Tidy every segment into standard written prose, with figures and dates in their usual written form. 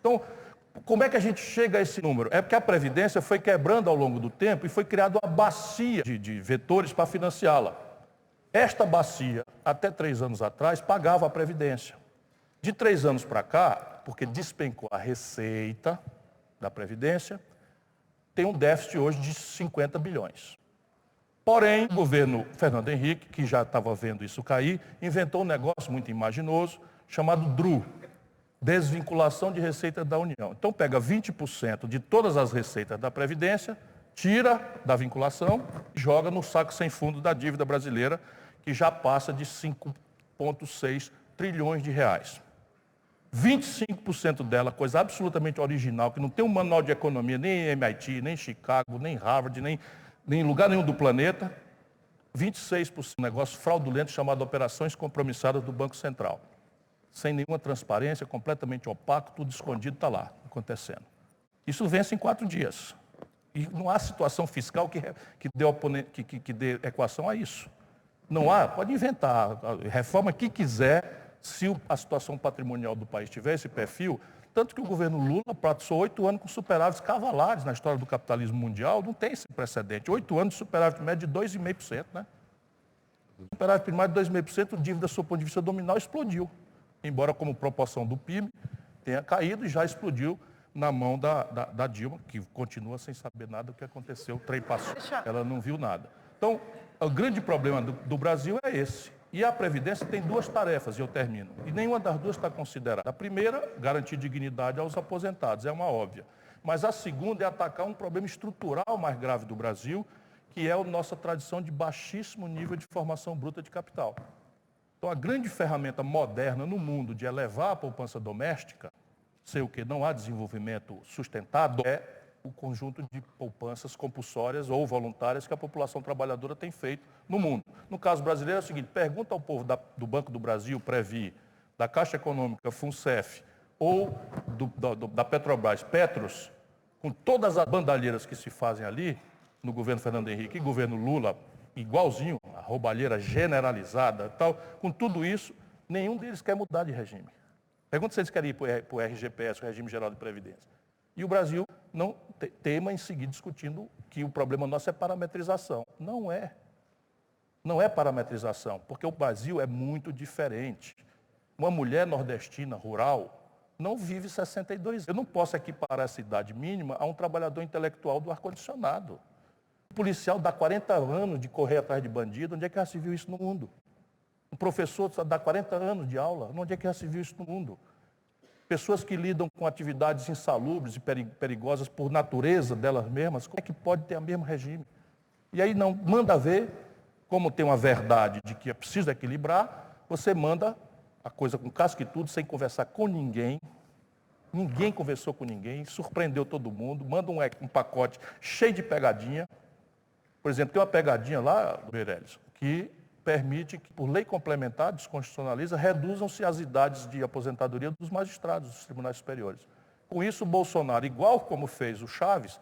Então, como é que a gente chega a esse número? É porque a Previdência foi quebrando ao longo do tempo e foi criada uma bacia de vetores para financiá-la. Esta bacia, até 3 anos atrás, pagava a Previdência. De 3 anos para cá, porque despencou a receita da Previdência, tem um déficit hoje de 50 bilhões. Porém, o governo Fernando Henrique, que já estava vendo isso cair, inventou um negócio muito imaginoso, chamado DRU, Desvinculação de Receita da União. Então, pega 20% de todas as receitas da Previdência, tira da vinculação e joga no saco sem fundo da dívida brasileira, que já passa de 5,6 trilhões de reais. 25% dela, coisa absolutamente original, que não tem um manual de economia, nem em MIT, nem em Chicago, nem em Harvard, nem em lugar nenhum do planeta. 26% negócio fraudulento chamado operações compromissadas do Banco Central. Sem nenhuma transparência, completamente opaco, tudo escondido, está lá, acontecendo. Isso vence em 4 dias. E não há situação fiscal que dê equação a isso. Não há, pode inventar, reforma que quiser, se a situação patrimonial do país tiver esse perfil, tanto que o governo Lula passou 8 anos com superávites cavalares na história do capitalismo mundial, não tem esse precedente. 8 anos de superávit médio de 2,5%, né? Superávit primário de 2,5%, dívida, do ponto de vista nominal, explodiu. Embora como proporção do PIB tenha caído e já explodiu na mão da Dilma, que continua sem saber nada do que aconteceu, o trem passou, ela não viu nada. Então, o grande problema do Brasil é esse. E a Previdência tem 2 tarefas, e eu termino. E nenhuma das 2 está considerada. A primeira, garantir dignidade aos aposentados, é uma óbvia. Mas a segunda é atacar um problema estrutural mais grave do Brasil, que é a nossa tradição de baixíssimo nível de formação bruta de capital. Então, a grande ferramenta moderna no mundo de elevar a poupança doméstica, sei o que não há desenvolvimento sustentado, é o conjunto de poupanças compulsórias ou voluntárias que a população trabalhadora tem feito no mundo. No caso brasileiro é o seguinte, pergunta ao povo do Banco do Brasil, Previ, da Caixa Econômica, FUNCEF, ou da Petrobras, Petros, com todas as bandalheiras que se fazem ali, no governo Fernando Henrique e governo Lula, igualzinho, a roubalheira generalizada, tal, com tudo isso, nenhum deles quer mudar de regime. Pergunta se eles querem ir para o RGPS, o Regime Geral de Previdência. E o Brasil não teima em seguir discutindo que o problema nosso é parametrização. Não é. Não é parametrização, porque o Brasil é muito diferente. Uma mulher nordestina rural não vive 62 anos. Eu não posso equiparar essa idade mínima a um trabalhador intelectual do ar-condicionado. O policial dá 40 anos de correr atrás de bandido, onde é que já se viu isso no mundo? Um professor dá 40 anos de aula, onde é que já se viu isso no mundo? Pessoas que lidam com atividades insalubres e perigosas por natureza delas mesmas, como é que pode ter o mesmo regime? E aí não manda ver, como tem uma verdade de que é preciso equilibrar, você manda a coisa com casca e tudo, sem conversar com ninguém. Ninguém conversou com ninguém, surpreendeu todo mundo, manda um pacote cheio de pegadinha. Por exemplo, tem uma pegadinha lá, Meirelles, que permite que, por lei complementar, desconstitucionaliza, reduzam-se as idades de aposentadoria dos magistrados dos tribunais superiores. Com isso, o Bolsonaro, igual como fez o Chaves,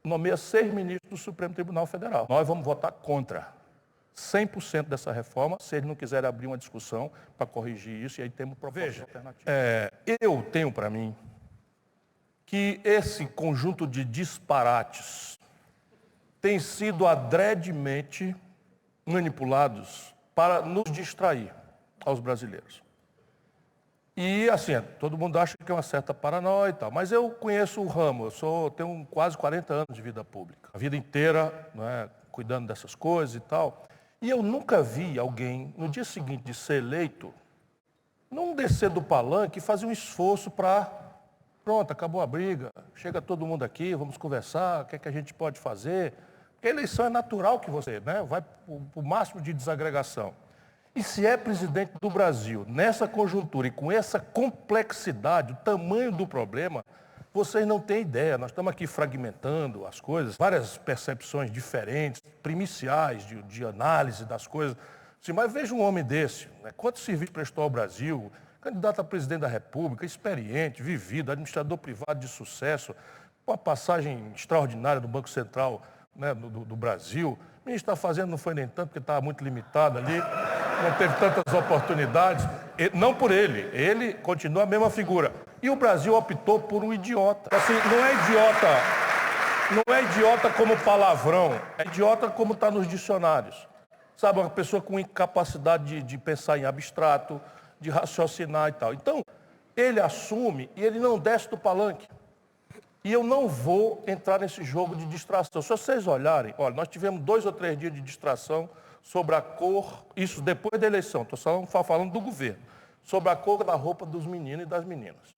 nomeia 6 ministros do Supremo Tribunal Federal. Nós vamos votar contra 100% dessa reforma, se eles não quiserem abrir uma discussão para corrigir isso, e aí temos propostas alternativas. Eu tenho para mim que esse conjunto de disparates tem sido adredemente manipulados para nos distrair aos brasileiros. E, assim, todo mundo acha que é uma certa paranoia e tal, mas eu conheço o ramo, tenho quase 40 anos de vida pública, a vida inteira, né, cuidando dessas coisas e tal, e eu nunca vi alguém, no dia seguinte de ser eleito, não descer do palanque e fazer um esforço para, pronto, acabou a briga, chega todo mundo aqui, vamos conversar, o que é que a gente pode fazer? Porque a eleição é natural que você, né, vai para o máximo de desagregação. E se é presidente do Brasil, nessa conjuntura e com essa complexidade, o tamanho do problema, vocês não têm ideia. Nós estamos aqui fragmentando as coisas, várias percepções diferentes, primiciais de análise das coisas. Sim, mas veja um homem desse, né? Quanto serviço prestou ao Brasil, candidato a presidente da República, experiente, vivido, administrador privado de sucesso, com a passagem extraordinária do Banco Central, né, do Brasil. O ministro está fazendo, não foi nem tanto, porque estava muito limitado ali. não teve tantas oportunidades, não por ele, ele continua a mesma figura. E o Brasil optou por um idiota. Assim, não é idiota como palavrão, é idiota como está nos dicionários. Sabe, uma pessoa com incapacidade de pensar em abstrato, de raciocinar e tal. Então, ele assume e ele não desce do palanque. E eu não vou entrar nesse jogo de distração. Se vocês olharem, olha, nós tivemos 2 ou 3 dias de distração sobre a cor, isso depois da eleição, estou falando do governo, sobre a cor da roupa dos meninos e das meninas.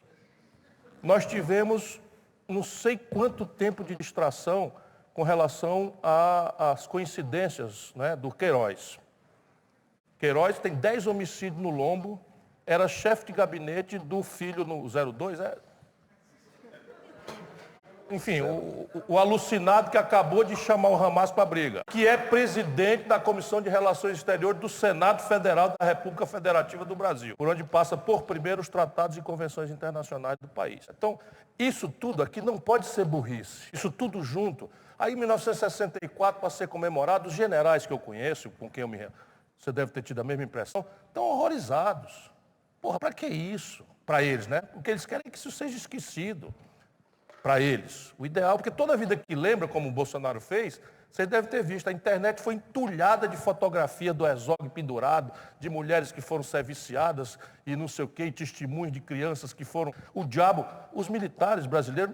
Nós tivemos não sei quanto tempo de distração com relação às coincidências, né, do Queiroz. Queiroz tem 10 homicídios no lombo, era chefe de gabinete do filho no 02, enfim, o alucinado que acabou de chamar o Hamas para a briga, que é presidente da Comissão de Relações Exteriores do Senado Federal da República Federativa do Brasil, por onde passa por primeiro os tratados e convenções internacionais do país. Então, isso tudo aqui não pode ser burrice, isso tudo junto. Aí, em 1964, para ser comemorado, os generais que eu conheço, com quem você deve ter tido a mesma impressão, estão horrorizados. Porra, para que isso? Para eles, né? Porque eles querem que isso seja esquecido. Para eles. O ideal, porque toda vida que lembra, como o Bolsonaro fez, vocês devem ter visto, a internet foi entulhada de fotografia do Herzog pendurado, de mulheres que foram serviciadas e não sei o quê, e testemunhos de crianças que foram... O diabo, os militares brasileiros,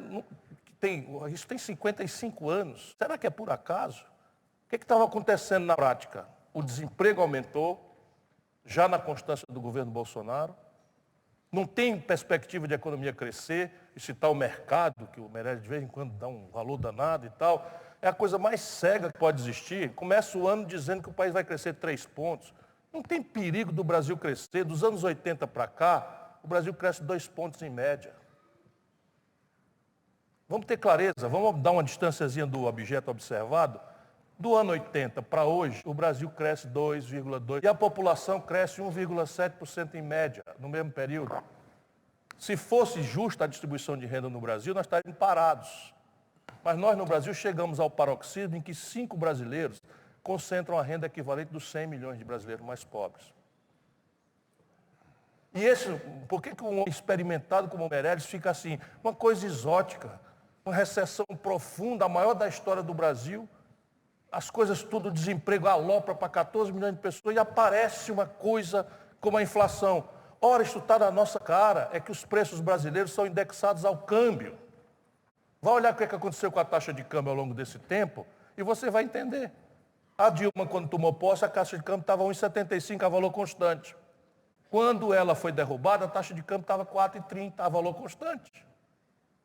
isso tem 55 anos. Será que é por acaso? O que estava acontecendo na prática? O desemprego aumentou, já na constância do governo Bolsonaro. Não tem perspectiva de a economia crescer, e se está o mercado, que o Meirelles de vez em quando dá um valor danado e tal, é a coisa mais cega que pode existir. Começa o ano dizendo que o país vai crescer 3 pontos. Não tem perigo do Brasil crescer. Dos anos 80 para cá, o Brasil cresce 2 pontos em média. Vamos ter clareza, vamos dar uma distânciazinha do objeto observado. Do ano 80 para hoje, o Brasil cresce 2,2% e a população cresce 1,7% em média no mesmo período. Se fosse justa a distribuição de renda no Brasil, nós estaríamos parados. Mas nós no Brasil chegamos ao paroxismo em que 5 brasileiros concentram a renda equivalente dos 100 milhões de brasileiros mais pobres. E por que um homem experimentado como o Meirelles fica assim? Uma coisa exótica, uma recessão profunda, a maior da história do Brasil, as coisas tudo, desemprego alopra para 14 milhões de pessoas e aparece uma coisa como a inflação. Ora, isso está na nossa cara, é que os preços brasileiros são indexados ao câmbio. Vai olhar o que aconteceu com a taxa de câmbio ao longo desse tempo e você vai entender. A Dilma, quando tomou posse, a taxa de câmbio estava 1,75 a valor constante. Quando ela foi derrubada, a taxa de câmbio estava 4,30 a valor constante.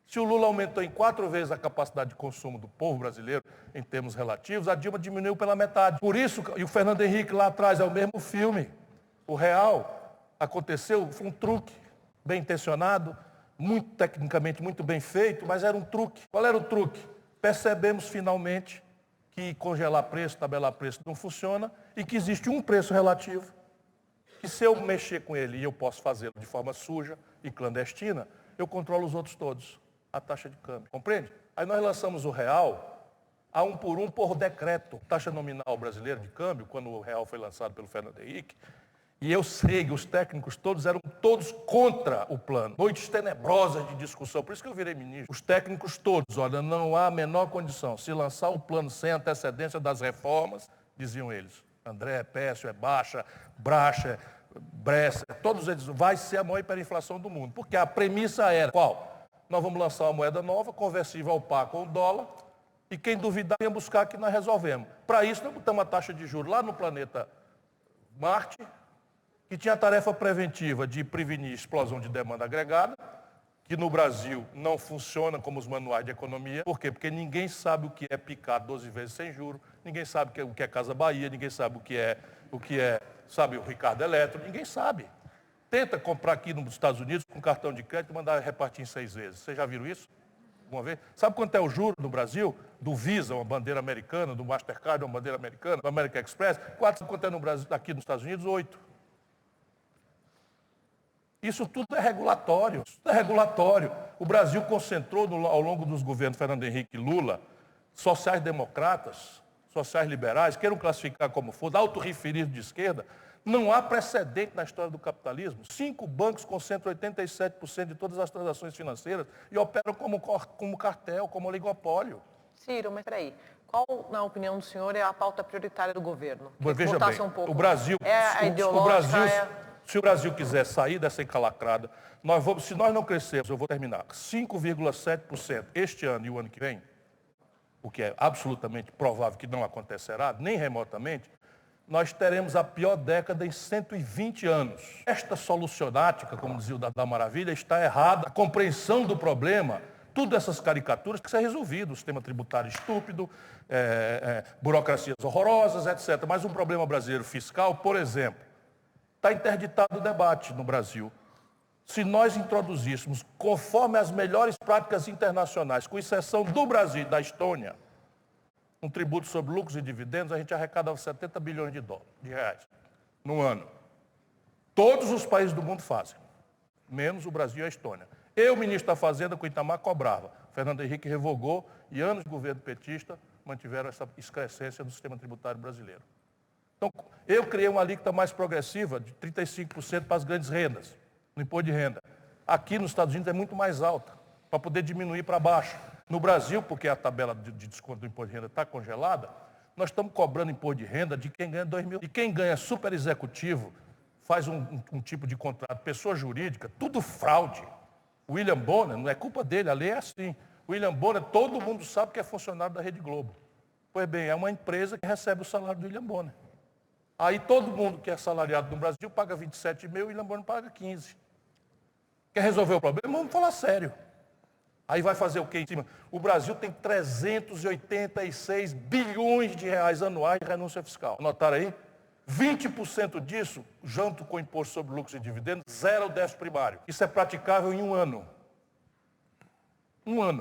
Se o Lula aumentou em 4 vezes a capacidade de consumo do povo brasileiro, em termos relativos, a Dilma diminuiu pela metade. Por isso, e o Fernando Henrique lá atrás, é o mesmo filme. O real aconteceu, foi um truque, bem intencionado, muito tecnicamente muito bem feito, mas era um truque. Qual era o truque? Percebemos finalmente que congelar preço, tabelar preço não funciona e que existe um preço relativo, que se eu mexer com ele e eu posso fazê-lo de forma suja e clandestina, eu controlo os outros todos. A taxa de câmbio, compreende? Aí nós lançamos o real a 1 por 1 por decreto. Taxa nominal brasileira de câmbio, quando o real foi lançado pelo Fernando Henrique, e eu sei que os técnicos todos eram todos contra o plano. Noites tenebrosas de discussão, por isso que eu virei ministro. Os técnicos todos, olha, não há a menor condição. Se lançar o plano sem antecedência das reformas, diziam eles, André é péssimo, é baixa, Bracha, Bresser, todos eles, vai ser a maior hiperinflação do mundo. Porque a premissa era, qual? Nós vamos lançar uma moeda nova, conversível ao par com o dólar, e quem duvidar, vem buscar que nós resolvemos. Para isso, nós botamos a taxa de juros lá no planeta Marte, que tinha a tarefa preventiva de prevenir explosão de demanda agregada, que no Brasil não funciona como os manuais de economia. Por quê? Porque ninguém sabe o que é picar 12 vezes sem juros, ninguém sabe o que é Casa Bahia, ninguém sabe o que é, sabe, o Ricardo Eletro, ninguém sabe. Tenta comprar aqui nos Estados Unidos com cartão de crédito e mandar repartir em 6 vezes. Vocês já viram isso? Alguma vez? Sabe quanto é o juro no Brasil? Do Visa, uma bandeira americana, do Mastercard, uma bandeira americana, do American Express? Quanto é no Brasil, aqui nos Estados Unidos? 8. Isso tudo é regulatório. Isso é regulatório. O Brasil concentrou ao longo dos governos Fernando Henrique e Lula, sociais-democratas, sociais-liberais, queiram classificar como for, autorreferir de esquerda, Não há precedente na história do capitalismo. 5 bancos concentram 87% de todas as transações financeiras e operam como cartel, como oligopólio. Ciro, mas peraí. Qual, na opinião do senhor, é a pauta prioritária do governo? Veja bem, um o Brasil, se o Brasil quiser sair dessa encalacrada, se nós não crescermos, eu vou terminar, 5,7% este ano e o ano que vem, o que é absolutamente provável que não acontecerá, nem remotamente, nós teremos a pior década em 120 anos. Esta solucionática, como dizia o da Maravilha, está errada. A compreensão do problema, tudo essas caricaturas que ser resolvido, o sistema tributário estúpido, burocracias horrorosas, etc. Mas um problema brasileiro fiscal, por exemplo, está interditado o debate no Brasil. Se nós introduzíssemos, conforme as melhores práticas internacionais, com exceção do Brasil e da Estônia, um tributo sobre lucros e dividendos, a gente arrecadava 70 bilhões de reais no ano. Todos os países do mundo fazem, menos o Brasil e a Estônia. Eu, ministro da Fazenda, com o Itamar, cobrava. Fernando Henrique revogou e anos de governo petista mantiveram essa excrescência do sistema tributário brasileiro. Então, eu criei uma alíquota mais progressiva de 35% para as grandes rendas, no imposto de renda. Aqui nos Estados Unidos é muito mais alta, para poder diminuir para baixo. No Brasil, porque a tabela de desconto do imposto de renda está congelada, nós estamos cobrando imposto de renda de quem ganha 2 mil. E quem ganha super executivo, faz um tipo de contrato, pessoa jurídica, tudo fraude. William Bonner, não é culpa dele, a lei é assim. William Bonner, todo mundo sabe que é funcionário da Rede Globo. Pois bem, é uma empresa que recebe o salário do William Bonner. Aí todo mundo que é assalariado no Brasil paga 27 mil, o William Bonner paga 15. Quer resolver o problema? Vamos falar sério. Aí vai fazer o quê em cima? O Brasil tem 386 bilhões de reais anuais de renúncia fiscal. Anotaram aí? 20% disso, junto com o imposto sobre lucros e dividendos, zero o déficit primário. Isso é praticável em um ano. Um ano.